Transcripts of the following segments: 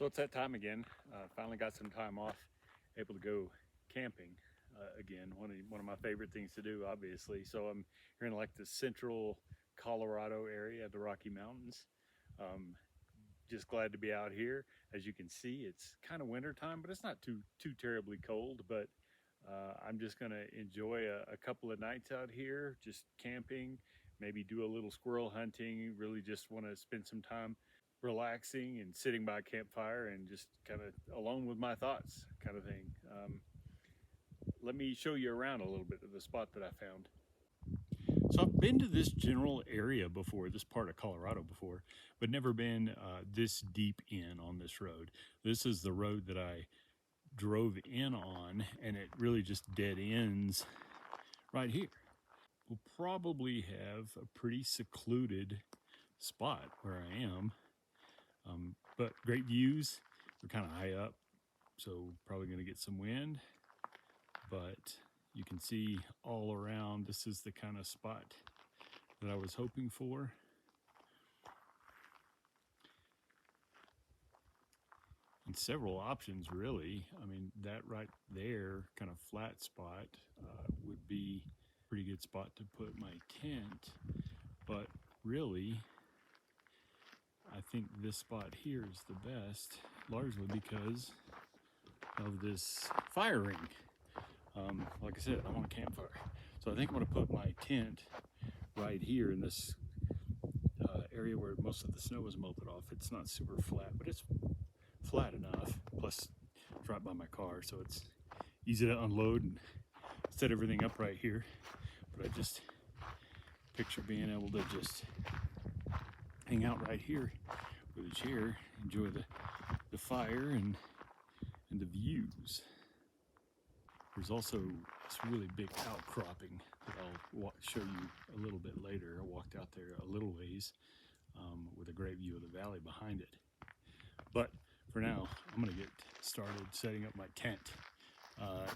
So it's that time again. Finally got some time off, able to go camping again. One of my favorite things to do, obviously. So I'm here in like the central Colorado area of the Rocky Mountains. Just glad to be out here. As you can see, it's kind of winter time, but it's not too terribly cold. But I'm just gonna enjoy a couple of nights out here, just camping. Maybe do a little squirrel hunting. Really, just want to spend some time relaxing and sitting by a campfire and just kind of alone with my thoughts kind of thing. Let me show you around a little bit of the spot that I found. So I've been to this general area before, this part of Colorado before, but never been this deep in on this road. This is the road that I drove in on, and it really just dead ends right here. We'll probably have a pretty secluded spot where I am. But great views. We're kind of high up, so probably going to get some wind. But you can see all around, this is the kind of spot that I was hoping for. And several options, really. I mean, that right there, kind of flat spot, would be a pretty good spot to put my tent. But really, I think this spot here is the best, largely because of this fire ring. Like I said, I want a campfire. So I think I'm gonna put my tent right here in this area where most of the snow is melted off. It's not super flat, but it's flat enough. Plus, it's right by my car, so it's easy to unload and set everything up right here. But I just picture being able to just hang out right here with a chair, enjoy the fire and the views. There's also this really big outcropping that I'll show you a little bit later. I walked out there a little ways with a great view of the valley behind it. But for now, I'm gonna get started setting up my tent.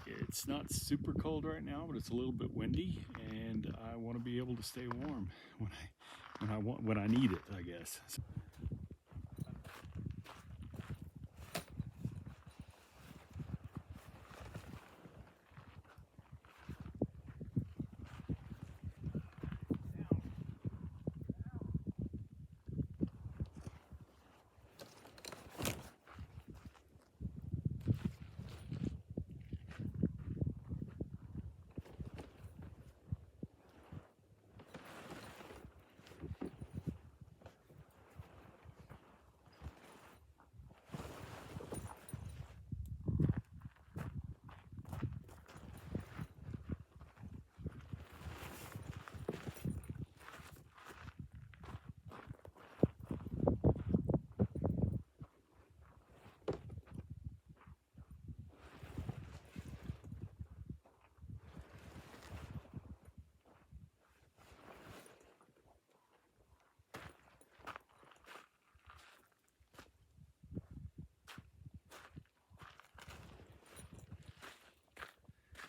It's not super cold right now, but it's a little bit windy, and I want to be able to stay warm when I need it, I guess.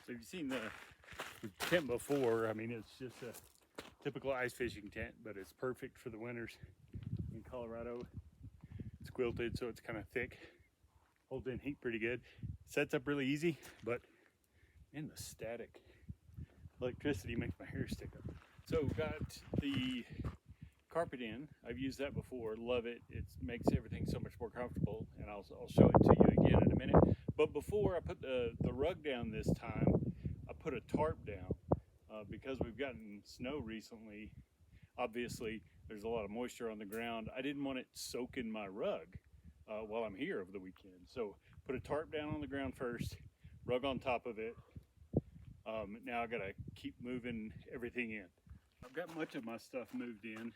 So you've seen the tent before. I mean, it's just a typical ice fishing tent, but it's perfect for the winters in Colorado. It's quilted, so it's kind of thick, holds in heat pretty good. Sets up really easy, but in the static electricity makes my hair stick up. So got the carpet in. I've used that before, love it. It makes everything so much more comfortable, and I'll show it to you again in a minute. But before I put the rug down this time, I put a tarp down because we've gotten snow recently. Obviously, there's a lot of moisture on the ground. I didn't want it soaking my rug while I'm here over the weekend. So put a tarp down on the ground first, rug on top of it. Now I gotta keep moving everything in. I've got much of my stuff moved in,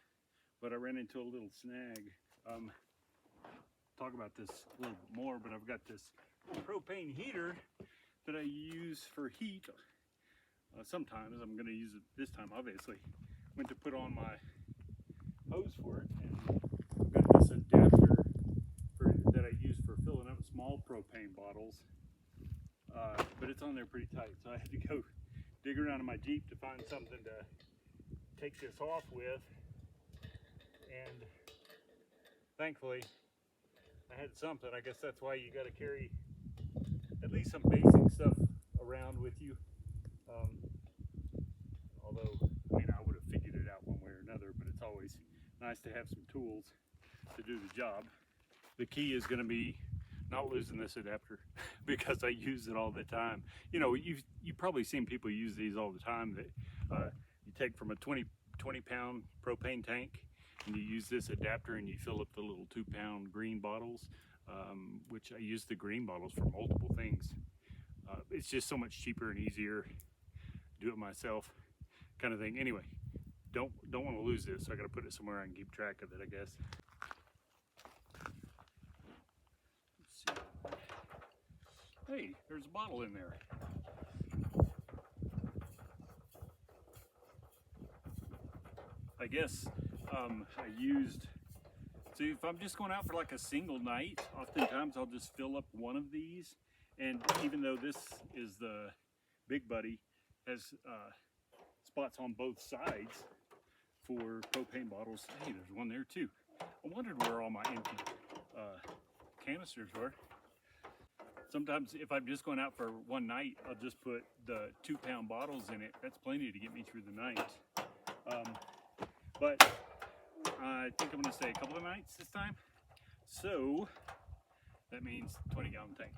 but I ran into a little snag. Talk about this a little more, but I've got this propane heater that I use for heat. Sometimes I'm going to use it this time, obviously. Went to put on my hose for it, and I've got this adapter that I use for filling up small propane bottles, but it's on there pretty tight, so I had to go dig around in my Jeep to find something to take this off with, and thankfully I had something. I guess that's why you got to carry at least some basic stuff around with you. Um, Although, I mean, I would have figured it out one way or another, but it's always nice to have some tools to do the job. The key is going to be not losing this adapter because I use it all the time. You know, you've probably seen people use these all the time that you take from a 20 pound propane tank and you use this adapter and you fill up the little 2-pound green bottles, which I use the green bottles for multiple things. It's just so much cheaper and easier to do it myself kind of thing. Anyway, don't want to lose this, so I got to put it somewhere I can keep track of it, I guess. Let's see. Hey, there's a bottle in there. I guess I used, so if I'm just going out for like a single night, oftentimes I'll just fill up one of these, and even though this is the Big Buddy, has spots on both sides for propane bottles. Hey, there's one there too. I wondered where all my empty canisters were. Sometimes if I'm just going out for one night, I'll just put the 2-pound bottles in it. That's plenty to get me through the night. But I think I'm going to stay a couple of nights this time. So that means 20-gallon tank.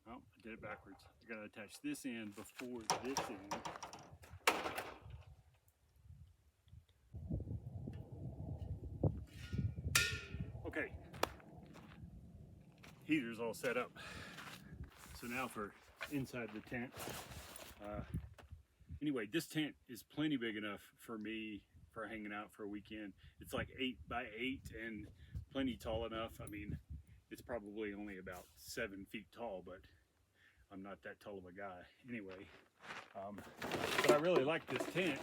Oh, I did it backwards. I gotta attach this end before this end. Okay, heater's all set up. So now for inside the tent. Anyway, this tent is plenty big enough for me for hanging out for a weekend. It's like 8 by 8 and plenty tall enough. I mean, it's probably only about 7 feet tall, but I'm not that tall of a guy. Anyway, but I really like this tent.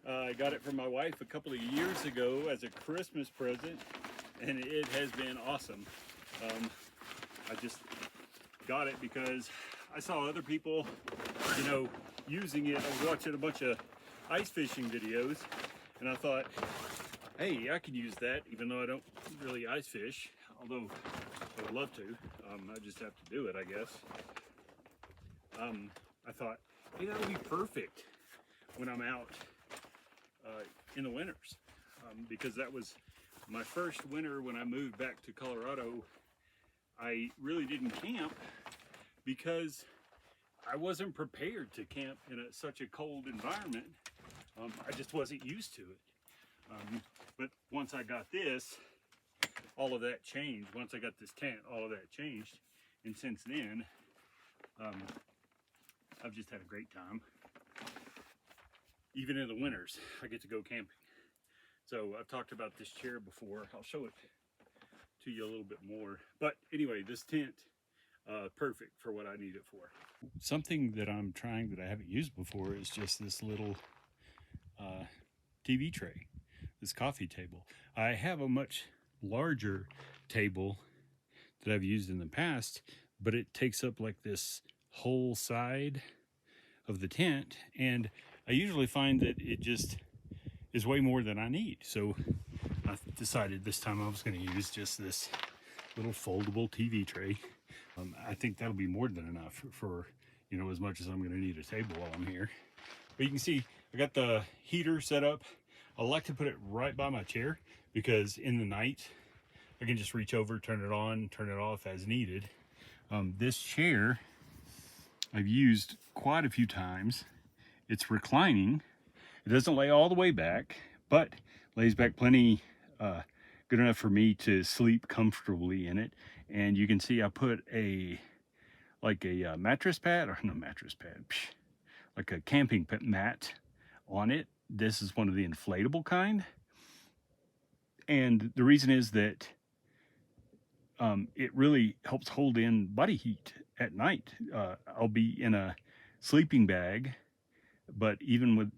I got it from my wife a couple of years ago as a Christmas present, and it has been awesome. I just got it because I saw other people, you know, using it. I was watching a bunch of ice fishing videos, and I thought, hey, I could use that, even though I don't really ice fish, although I would love to. I just have to do it, I guess. I thought, hey, that would be perfect when I'm out in the winters, because that was my first winter when I moved back to Colorado. I really didn't camp because I wasn't prepared to camp in such a cold environment. I just wasn't used to it. But once I got this, all of that changed. Once I got this tent, all of that changed. And since then, I've just had a great time. Even in the winters, I get to go camping. So I've talked about this chair before. I'll show it to you a little bit more. But anyway, this tent, perfect for what I need it for. Something that I'm trying that I haven't used before is just this little TV tray, this coffee table. I have a much larger table that I've used in the past, but it takes up like this whole side of the tent, and I usually find that it just is way more than I need. So I decided this time I was going to use just this little foldable TV tray. I think that'll be more than enough for, you know, as much as I'm going to need a table while I'm here. But you can see I got the heater set up. I like to put it right by my chair because in the night I can just reach over, turn it on, turn it off as needed. This chair I've used quite a few times. It's reclining. It doesn't lay all the way back, but lays back plenty good enough for me to sleep comfortably in it. And you can see I put a mattress pad, or no mattress pad, like a camping mat on it. This is one of the inflatable kind. And the reason is that it really helps hold in body heat at night. I'll be in a sleeping bag, but even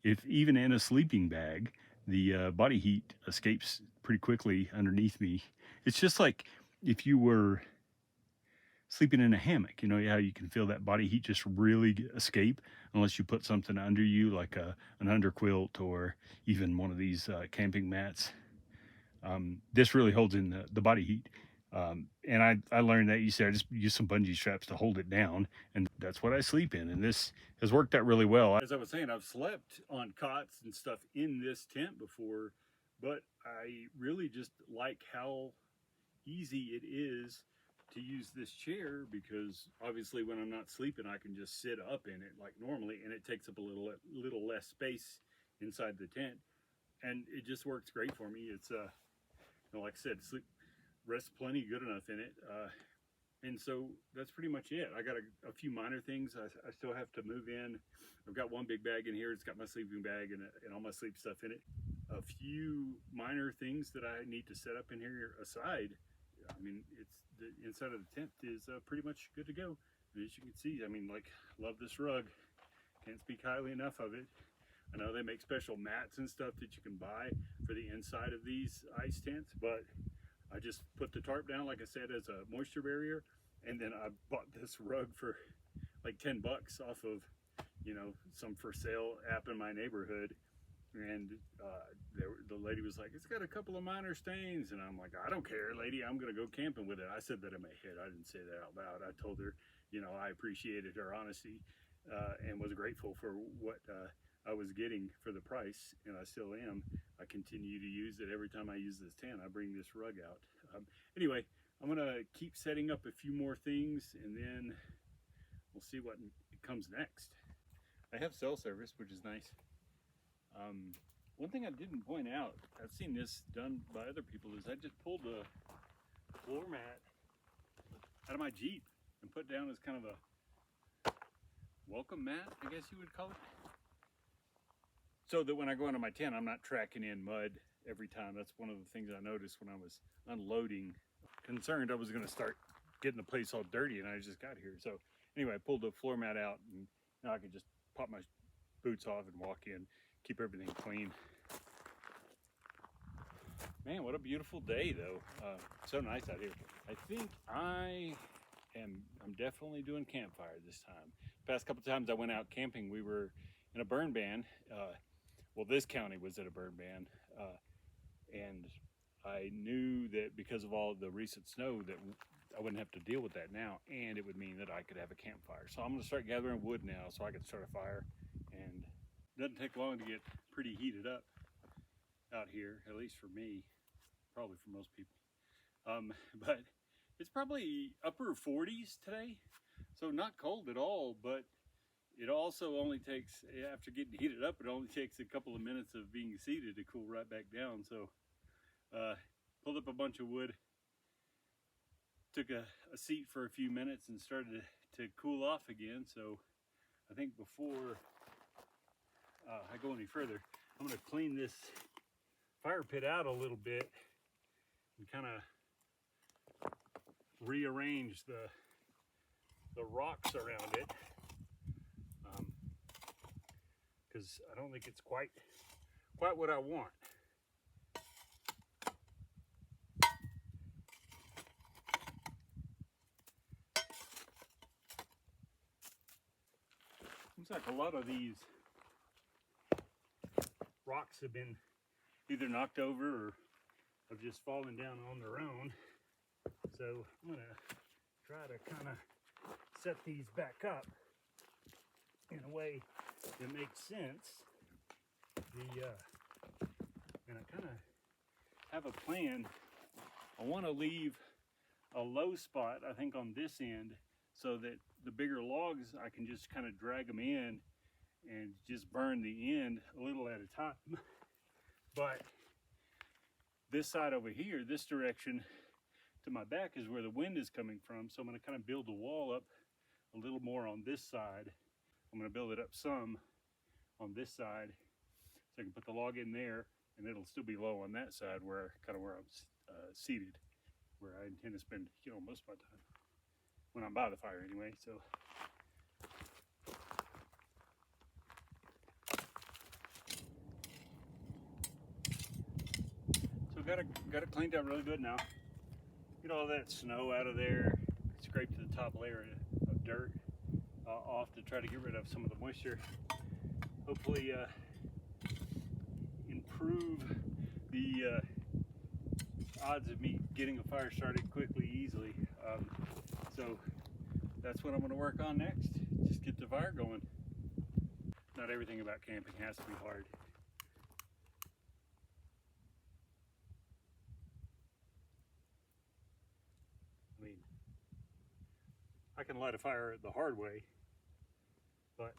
in a sleeping bag, the body heat escapes pretty quickly underneath me. It's just like if you were sleeping in a hammock. You know how you can feel that body heat just really escape unless you put something under you, like an underquilt or even one of these camping mats. This really holds in the body heat. And I learned that you said I just use some bungee straps to hold it down, and that's what I sleep in. And this has worked out really well. As I was saying, I've slept on cots and stuff in this tent before, but I really just like how easy it is to use this chair, because obviously when I'm not sleeping I can just sit up in it like normally, and it takes up a little less space inside the tent, and it just works great for me. It's like I said, sleep, rest plenty good enough in it, and so that's pretty much it. I got a few minor things I still have to move in. I've got one big bag in here. It's got my sleeping bag and all my sleep stuff in it. A few minor things that I need to set up in here aside. I mean, it's the inside of the tent is pretty much good to go. And as you can see, I mean, like, love this rug. Can't speak highly enough of it. I know they make special mats and stuff that you can buy for the inside of these ice tents, but I just put the tarp down, like I said, as a moisture barrier, and then I bought this rug for like 10 bucks off of, you know, some for sale app in my neighborhood. And the lady was like, it's got a couple of minor stains, and I'm like, I don't care, lady, I'm gonna go camping with it. I said that in my head, I didn't say that out loud. I told her, you know, I appreciated her honesty and was grateful for what I was getting for the price, and I still am. I continue to use it every time I use this tent. I bring this rug out. Anyway, I'm gonna keep setting up a few more things, and then we'll see what comes next. I have cell service, which is nice. One thing I didn't point out, I've seen this done by other people, is I just pulled the floor mat out of my Jeep and put down as kind of a welcome mat, I guess you would call it. So that when I go into my tent, I'm not tracking in mud every time. That's one of the things I noticed when I was unloading. Concerned I was gonna start getting the place all dirty, and I just got here. So anyway, I pulled the floor mat out, and now I can just pop my boots off and walk in, keep everything clean. Man, what a beautiful day though. So nice out here. I think I'm definitely doing campfire this time. Past couple times I went out camping, we were in a burn ban. Well, this county was at a burn ban, and I knew that because of all the recent snow that I wouldn't have to deal with that now, and it would mean that I could have a campfire. So I'm gonna start gathering wood now so I can start a fire, and it doesn't take long to get pretty heated up out here, at least for me, probably for most people. But it's probably upper 40s today, so not cold at all, but it also only takes, after getting heated up, it only takes a couple of minutes of being seated to cool right back down. So pulled up a bunch of wood, took a seat for a few minutes, and started to cool off again. So I think before I go any further, I'm going to clean this fire pit out a little bit and kind of rearrange the rocks around it, because I don't think it's quite what I want. Seems like a lot of these rocks have been either knocked over or have just fallen down on their own. So I'm gonna try to kind of set these back up in a way that makes sense. And I kind of have a plan. I want to leave a low spot, I think, on this end, so that the bigger logs, I can just kind of drag them in and just burn the end a little at a time. But this side over here, this direction to my back, is where the wind is coming from. So I'm going to kind of build the wall up a little more on this side. I'm going to build it up some on this side, so I can put the log in there, and it'll still be low on that side where I'm seated, where I intend to spend, you know, most of my time when I'm by the fire anyway. So got it cleaned up really good now. Get all that snow out of there, scraped the top layer of dirt off to try to get rid of some of the moisture. Hopefully improve the odds of me getting a fire started quickly, easily. So that's what I'm going to work on next. Just get the fire going. Not everything about camping has to be hard. I mean, I can light a fire the hard way, but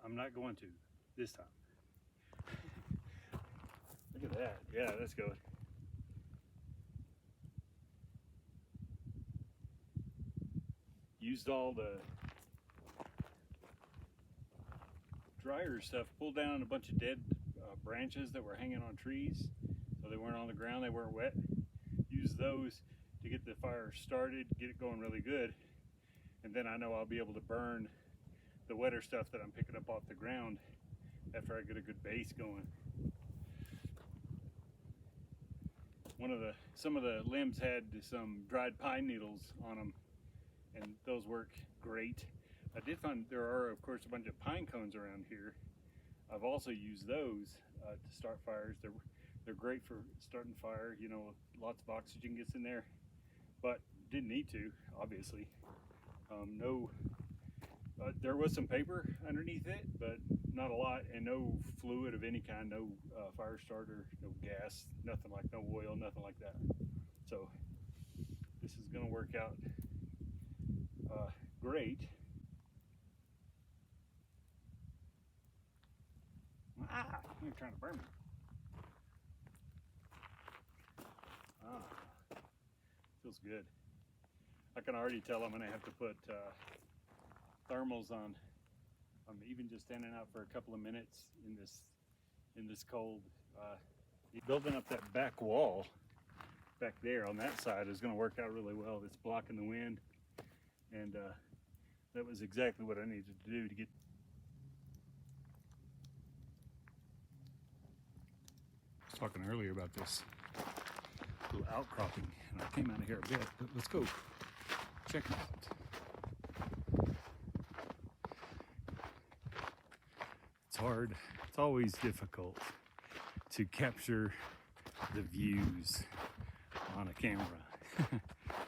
I'm not going to this time. Look at that. Yeah, that's good. Used all the dryer stuff, pulled down a bunch of dead branches that were hanging on trees, so they weren't on the ground, they weren't wet. Used those to get the fire started, get it going really good, and then I know I'll be able to burn the wetter stuff that I'm picking up off the ground after I get a good base going. Some of the limbs had some dried pine needles on them, and those work great. I did find there are, of course, a bunch of pine cones around here. I've also used those to start fires. They're great for starting fire. You know, lots of oxygen gets in there, but didn't need to, obviously. There was some paper underneath it, but not a lot, and no fluid of any kind, no fire starter, no gas, nothing like, no oil, nothing like that. So this is going to work out great. Ah, you're trying to burn me. Ah, feels good. I can already tell I'm going to have to put thermals on. I'm even just standing out for a couple of minutes in this cold. Building up that back wall back there on that side is going to work out really well. It's blocking the wind, and that was exactly what I needed to do to get. I was talking earlier about this little outcropping, and I came out of here a bit, but let's go check it out. It's hard. It's always difficult to capture the views on a camera.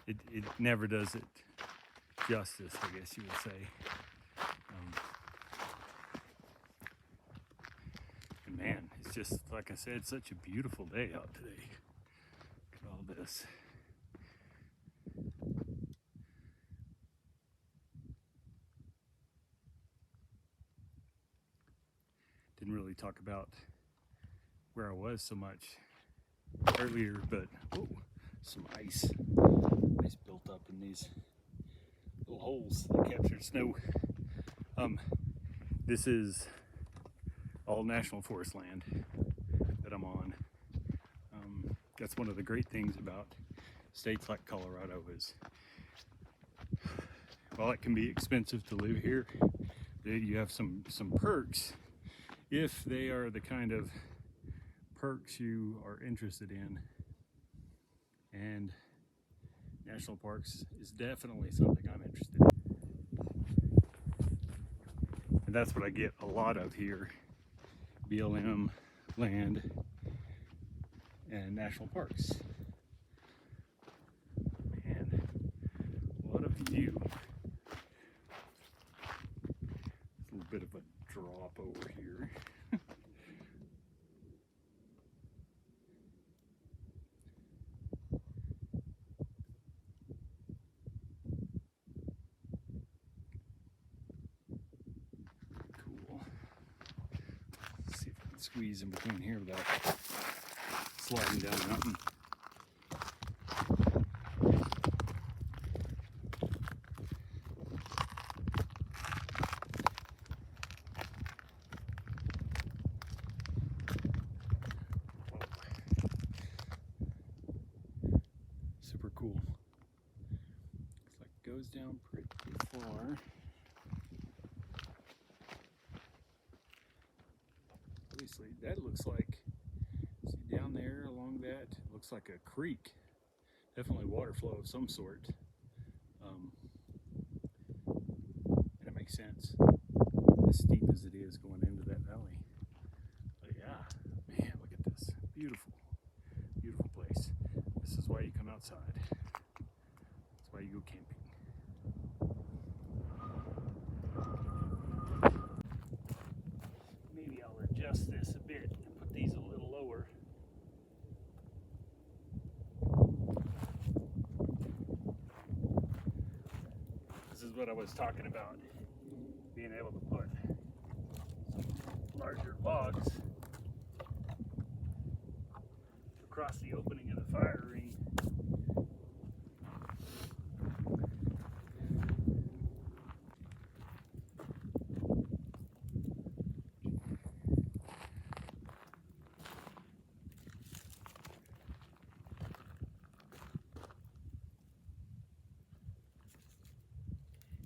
It never does it justice, I guess you would say. And man, it's just, like I said, such a beautiful day out today. Look at all this. Didn't really talk about where I was so much earlier, but oh, some ice built up in these little holes that captured snow. This is all national forest land that I'm on. That's one of the great things about states like Colorado is, while it can be expensive to live here, you have some perks if they are the kind of perks you are interested in. And national parks is definitely something I'm interested in. And that's what I get a lot of here. BLM, land, and national parks. Man, what a view. A little bit of a drop over here. Cool. Let's see if I can squeeze in between here without sliding down the mountain. Super cool. Looks like it goes down pretty far. Obviously, that looks like, see down there along that, looks like a creek. Definitely water flow of some sort. makes sense, as steep as it is going into that valley. But yeah, man, look at this. Beautiful, beautiful place. This is why you come outside. That's why you go camping. Maybe I'll adjust this a bit and put these a little lower. This is what I was talking about, being able to put some larger logs across the opening of the fire ring.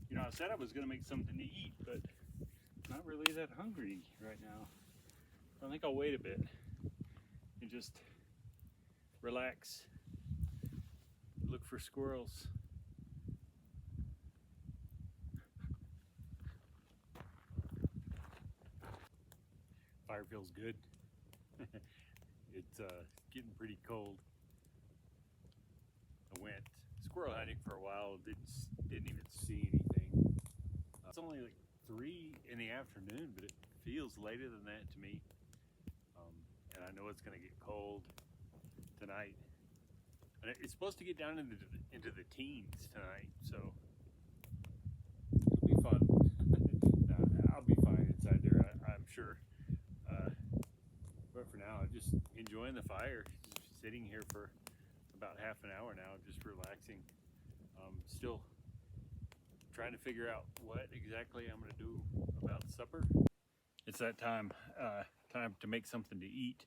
You know, I said I was going to make something to eat, but I'm not really that hungry right now. I think I'll wait a bit and just relax, look for squirrels. Fire feels good. It's getting pretty cold. I went squirrel hunting for a while, didn't even see anything. It's only like 3 in the afternoon, but it feels later than that to me. And I know it's going to get cold tonight. And it's supposed to get down into the teens tonight, so it'll be fun. I'll be fine inside there, I'm sure. But for now, I'm just enjoying the fire. Just sitting here for about half an hour now, just relaxing. Still trying to figure out what exactly I'm going to do about supper. It's that time to make something to eat.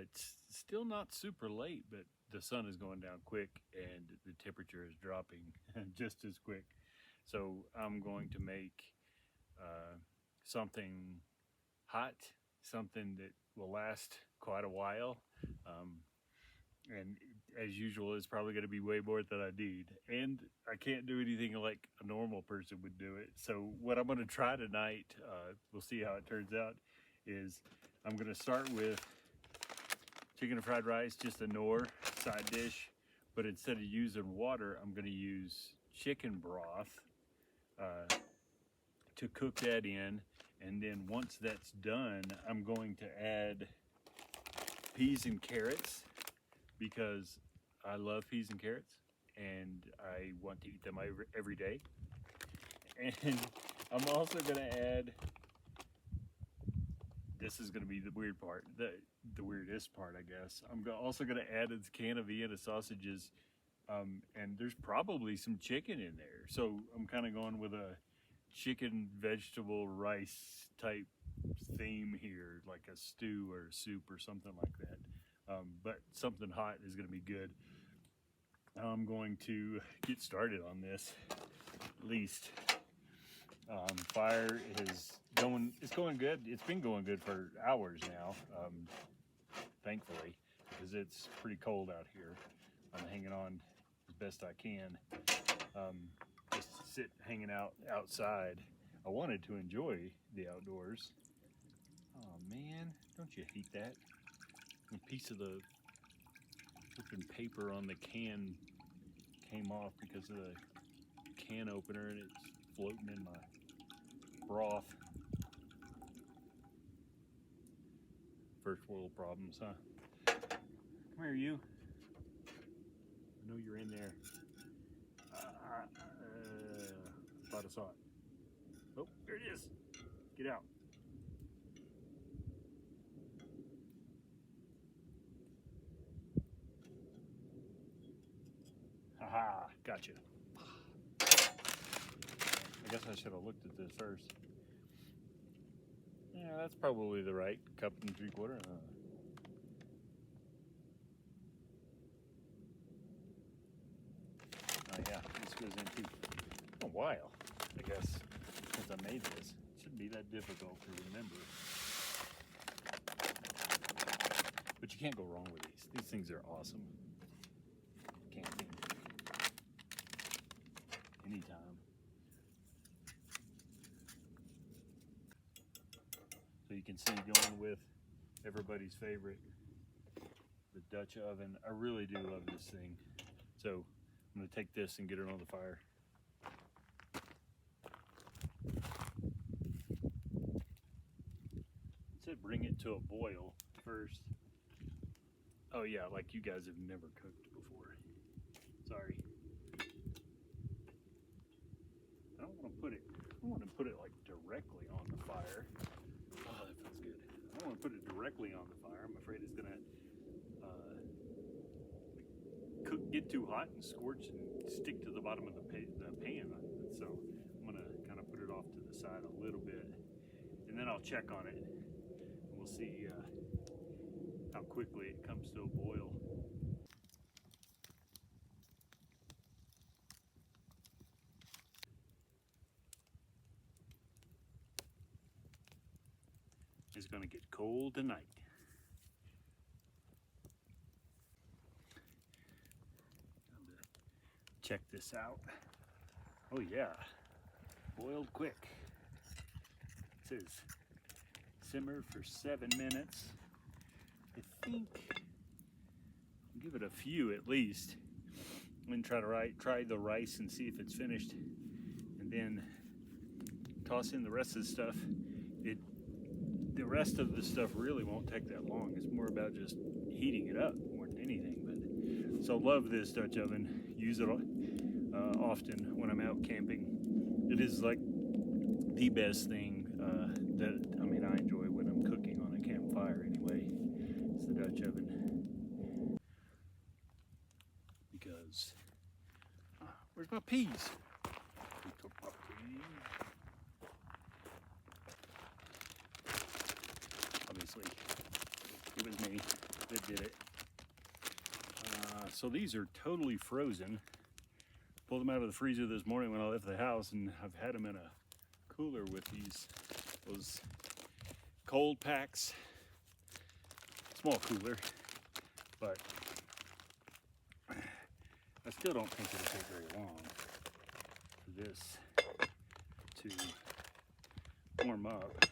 It's still not super late, but the sun is going down quick and the temperature is dropping just as quick. So I'm going to make something hot, something that will last quite a while. And as usual, it's probably going to be way more than I need. And I can't do anything like a normal person would do it. So what I'm going to try tonight, we'll see how it turns out, is I'm going to start with chicken and fried rice, just a Knorr side dish. But instead of using water, I'm going to use chicken broth to cook that in. And then once that's done, I'm going to add peas and carrots, because I love peas and carrots and I want to eat them every day. And I'm also going to add, this is going to be the weird part, the weirdest part, I guess. I'm also going to add a can of Vienna sausages, and there's probably some chicken in there. So I'm kind of going with a chicken, vegetable, rice type theme here, like a stew or a soup or something like that. But something hot is going to be good. I'm going to get started on this, at least. Fire is going, it's going good. It's been going good for hours now, thankfully, because it's pretty cold out here. I'm hanging on as best I can. Just hanging out outside. I wanted to enjoy the outdoors. Oh man, don't you hate that? A piece of the flipping paper on the can came off because of the can opener, and it's floating in my broth. First world problems, huh? Come here, you. I know you're in there. Thought I saw it. Oh, there it is. Get out. Haha, gotcha. I guess I should have looked at this first. Yeah, that's probably the right 1 3/4 cups. Oh yeah, this goes in too. A while, I guess, since I made this. It shouldn't be that difficult to remember. But you can't go wrong with these. These things are awesome. Camping. Anytime. can see going with everybody's favorite, the Dutch oven. I really do love this thing. So I'm gonna take this and get it on the fire. It said bring it to a boil first. Oh yeah, like you guys have never cooked before. Sorry. I don't want to put it like directly on the fire. Oh, that feels good. I don't want to put it directly on the fire. I'm afraid it's gonna get too hot and scorch and stick to the bottom of the pan. So I'm gonna kind of put it off to the side a little bit, and then I'll check on it, and we'll see how quickly it comes to a boil. It's gonna get cold tonight. Check this out. Oh yeah, boiled quick. It says simmer for 7 minutes. I think I'll give it a few at least, and try the rice and see if it's finished, and then toss in the rest of the stuff. The rest of the stuff really won't take that long. It's more about just heating it up more than anything. But so love this Dutch oven. Use it often when I'm out camping. It is like the best thing that I enjoy when I'm cooking on a campfire. Anyway, it's the Dutch oven because where's my peas? We took my peas. Obviously, it was me that did it. So these are totally frozen. Pulled them out of the freezer this morning when I left the house, and I've had them in a cooler with those cold packs. Small cooler, but I still don't think it'll take very long for this to warm up.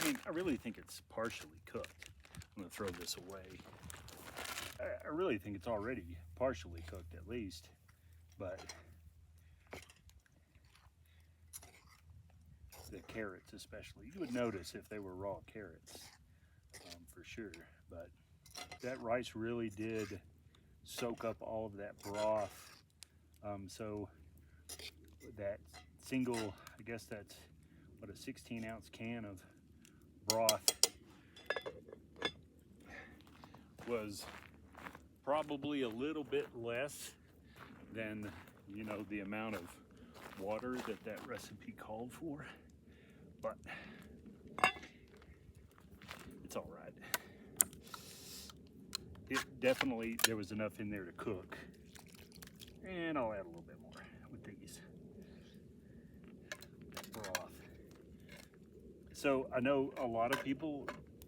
I mean, I really think it's partially cooked. I'm gonna throw this away. I really think it's already partially cooked at least, but the carrots especially, you would notice if they were raw carrots, for sure. But that rice really did soak up all of that broth. So that single, I guess that's what, a 16-ounce can of broth was probably a little bit less than, the amount of water that recipe called for, but it's all right. It definitely, there was enough in there to cook, and I'll add a little bit more with these broth. So I know a lot of people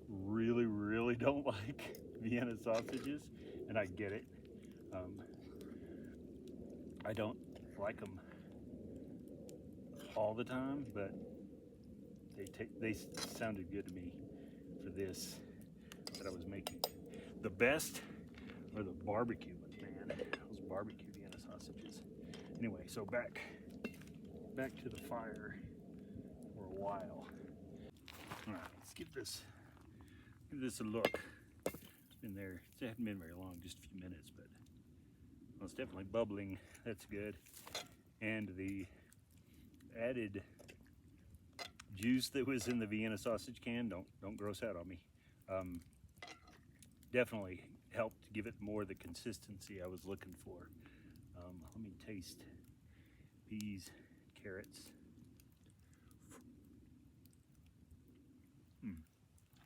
really don't like Vienna sausages, and I get it. I don't like them all the time, but they sounded good to me for this that I was making. The best are the barbecue ones, man. Those barbecue Vienna sausages. Anyway, so back to the fire for a while. All right, let's give this a look. It's been there. It hasn't been very long, just a few minutes, but well, it's definitely bubbling. That's good. And the added juice that was in the Vienna sausage can, don't gross out on me. Definitely helped give it more the consistency I was looking for. Let me taste peas, carrots.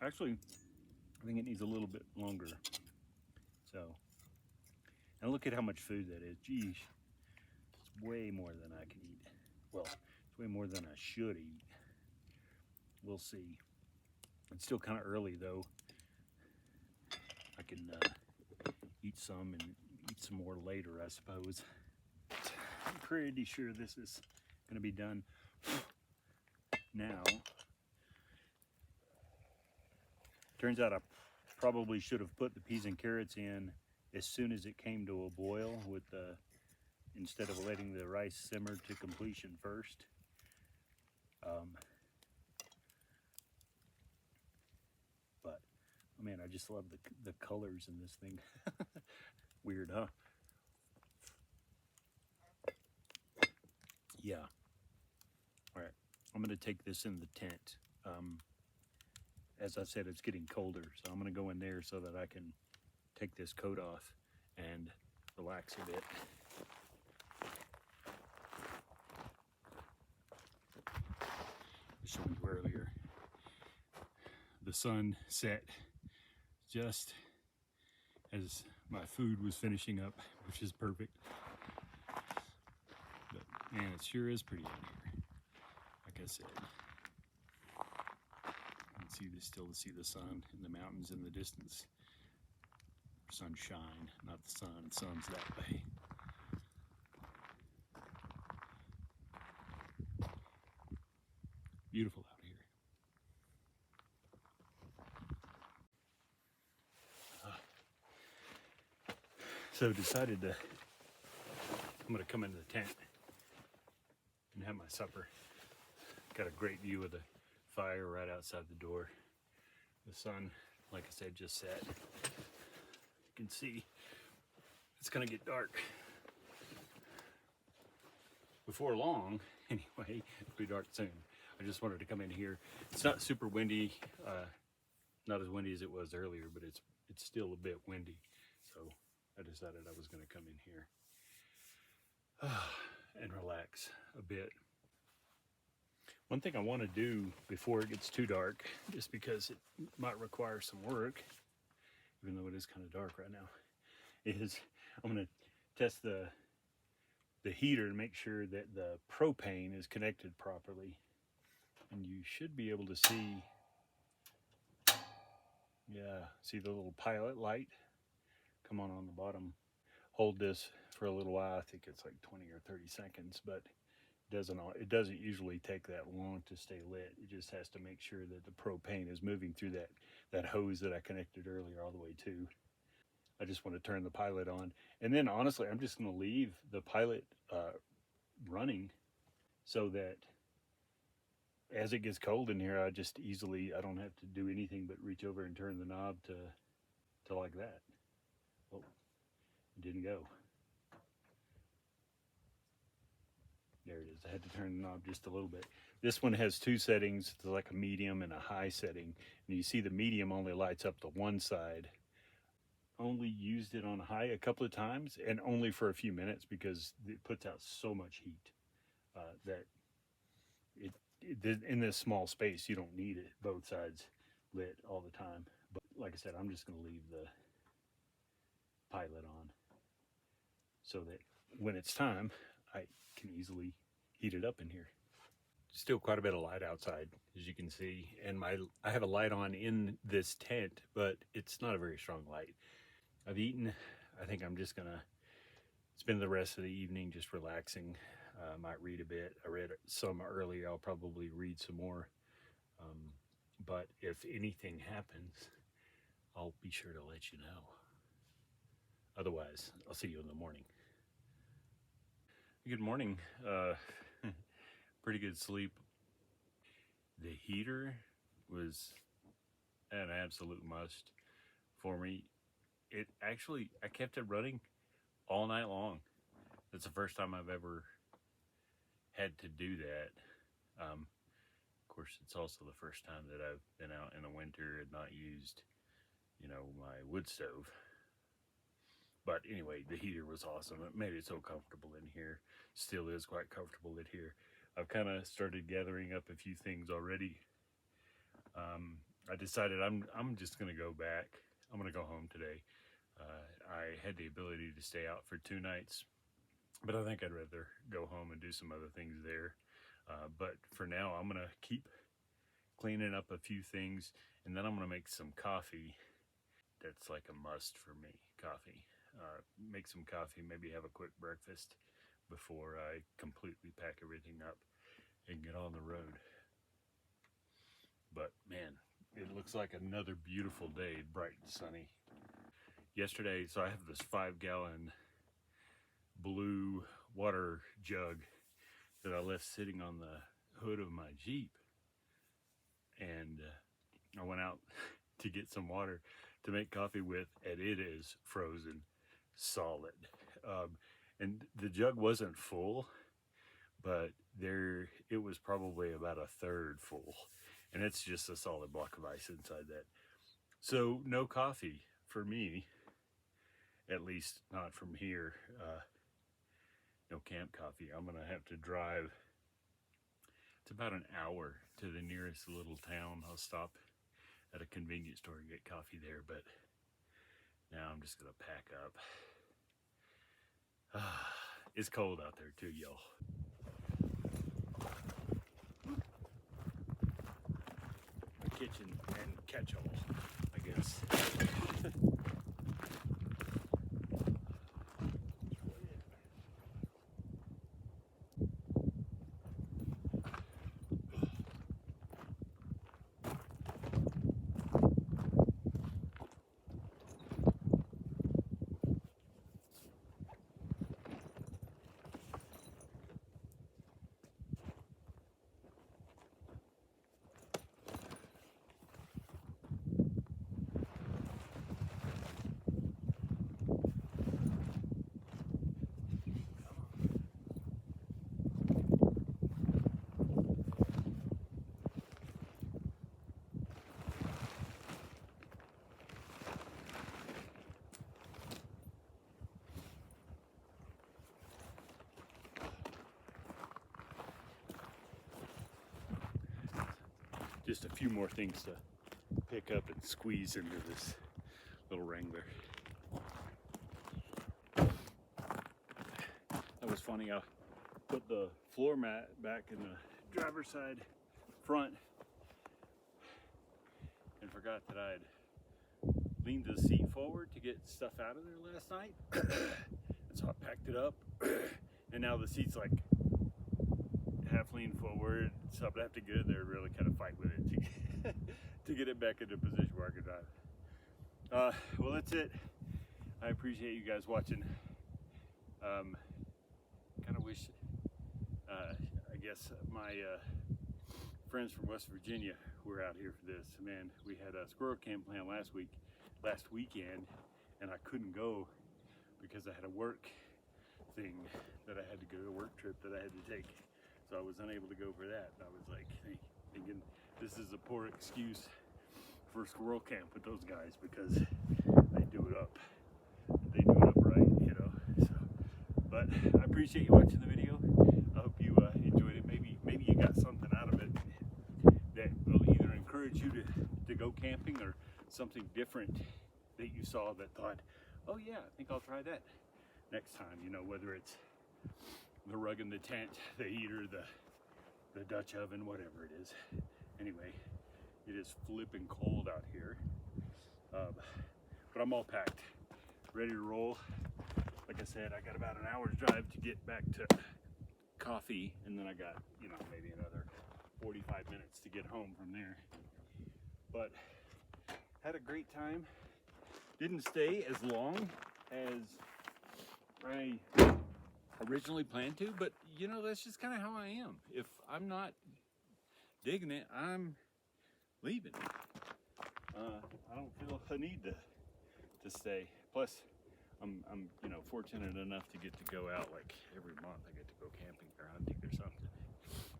Actually, I think it needs a little bit longer. So, and look at how much food that is. Geez, it's way more than I can eat. Well, it's way more than I should eat. We'll see. It's still kind of early though. I can eat some and eat some more later, I suppose. I'm pretty sure this is going to be done now. Turns out I probably should have put the peas and carrots in as soon as it came to a boil with the, instead of letting the rice simmer to completion first. But man, I just love the colors in this thing. Weird, huh? Yeah. All right, I'm gonna take this in the tent. As I said, it's getting colder, so I'm gonna go in there so that I can take this coat off and relax a bit. I showed you earlier, the sun set just as my food was finishing up, which is perfect. But man, it sure is pretty out here. Like I said, you can still see the sun and the mountains in the distance. Sunshine, not the sun. Sun's that way. Beautiful out here. So decided to, I'm gonna come into the tent and have my supper. Got a great view of the fire right outside the door. The sun, like I said, just set. You can see it's gonna get dark. Before long, anyway, it'll be dark soon. I just wanted to come in here. It's not super windy, not as windy as it was earlier, but it's still a bit windy. So I decided I was gonna come in here and relax a bit. One thing I want to do before it gets too dark, just because it might require some work, even though it is kind of dark right now, is I'm going to test the heater to make sure that the propane is connected properly. And you should be able to see, yeah, see the little pilot light come on the bottom. Hold this for a little while. I think it's like 20 or 30 seconds, but it doesn't usually take that long to stay lit. It just has to make sure that the propane is moving through that hose that I connected earlier all the way to. I just want to turn the pilot on, and then honestly I'm just going to leave the pilot running so that as it gets cold in here, I don't have to do anything but reach over and turn the knob to like that. Oh, it didn't go. There it is. I had to turn the knob just a little bit. This one has two settings. It's like a medium and a high setting. And you see the medium only lights up the one side. Only used it on high a couple of times, and only for a few minutes, because it puts out so much heat that in this small space, you don't need it both sides lit all the time. But like I said, I'm just going to leave the pilot on so that when it's time, I can easily heat it up in here. Still quite a bit of light outside, as you can see, and I have a light on in this tent, but it's not a very strong light. I've eaten. I think I'm just gonna spend the rest of the evening just relaxing. Might read a bit. I read some earlier. I'll probably read some more. But if anything happens, I'll be sure to let you know. Otherwise, I'll see you in the morning. Good morning. Pretty good sleep. The heater was an absolute must for me. I kept it running all night long. That's the first time I've ever had to do that. Of course, it's also the first time that I've been out in the winter and not used, my wood stove. But anyway, the heater was awesome. It made it so comfortable in here. Still is quite comfortable in here. I've kind of started gathering up a few things already. I decided I'm just going to go back. I'm going to go home today. I had the ability to stay out for 2 nights, but I think I'd rather go home and do some other things there. But for now, I'm going to keep cleaning up a few things, and then I'm going to make some coffee. That's like a must for me, coffee. Make some coffee, maybe have a quick breakfast before I completely pack everything up and get on the road. But man, it looks like another beautiful day, bright and sunny. Yesterday, so I have this 5-gallon blue water jug that I left sitting on the hood of my Jeep. And I went out to get some water to make coffee with, and it is frozen solid. And the jug wasn't full, but it was probably about a third full, and it's just a solid block of ice inside that. So no coffee for me, at least not from here. No camp coffee. I'm gonna have to drive. It's about an hour to the nearest little town. I'll stop at a convenience store and get coffee there, but now I'm just gonna pack up. It's cold out there too, y'all. A kitchen and catch-all, I guess. Just a few more things to pick up and squeeze into this little Wrangler. That was funny. I put the floor mat back in the driver's side front and forgot that I'd leaned the seat forward to get stuff out of there last night. And so I packed it up, and now the seat's like half leaned forward, so I'm gonna have to get in there and really kind of fight with it to get it back into position where I can drive. Well, that's it. I appreciate you guys watching. Kind of wish, I guess, my friends from West Virginia were out here for this. Man, we had a squirrel camp plan last weekend, and I couldn't go because I had a work thing that I had to go, a work trip that I had to take. So I was unable to go for that. I was like thinking this is a poor excuse for squirrel camp with those guys because they do it up. They do it up right, you know. So, but I appreciate you watching the video. I hope you enjoyed it. Maybe you got something out of it that will either encourage you to go camping, or something different that you saw that thought, oh yeah, I think I'll try that next time. You know, whether it's the rug in the tent, the heater, the Dutch oven, whatever it is. Anyway, it is flipping cold out here, but I'm all packed, ready to roll. Like I said, I got about an hour's drive to get back to coffee, and then I got, you know, maybe another 45 minutes to get home from there. But had a great time. Didn't stay as long as I originally planned to, but you know, that's just kind of how I am. If I'm not digging it, I'm leaving. I don't feel a need to stay. Plus, I'm you know, fortunate enough to get to go out like every month. I get to go camping or hunting or something.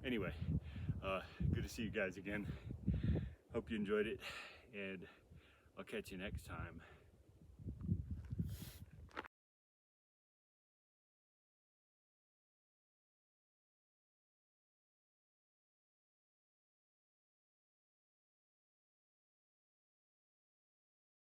Anyway, good to see you guys again. Hope you enjoyed it, and I'll catch you next time.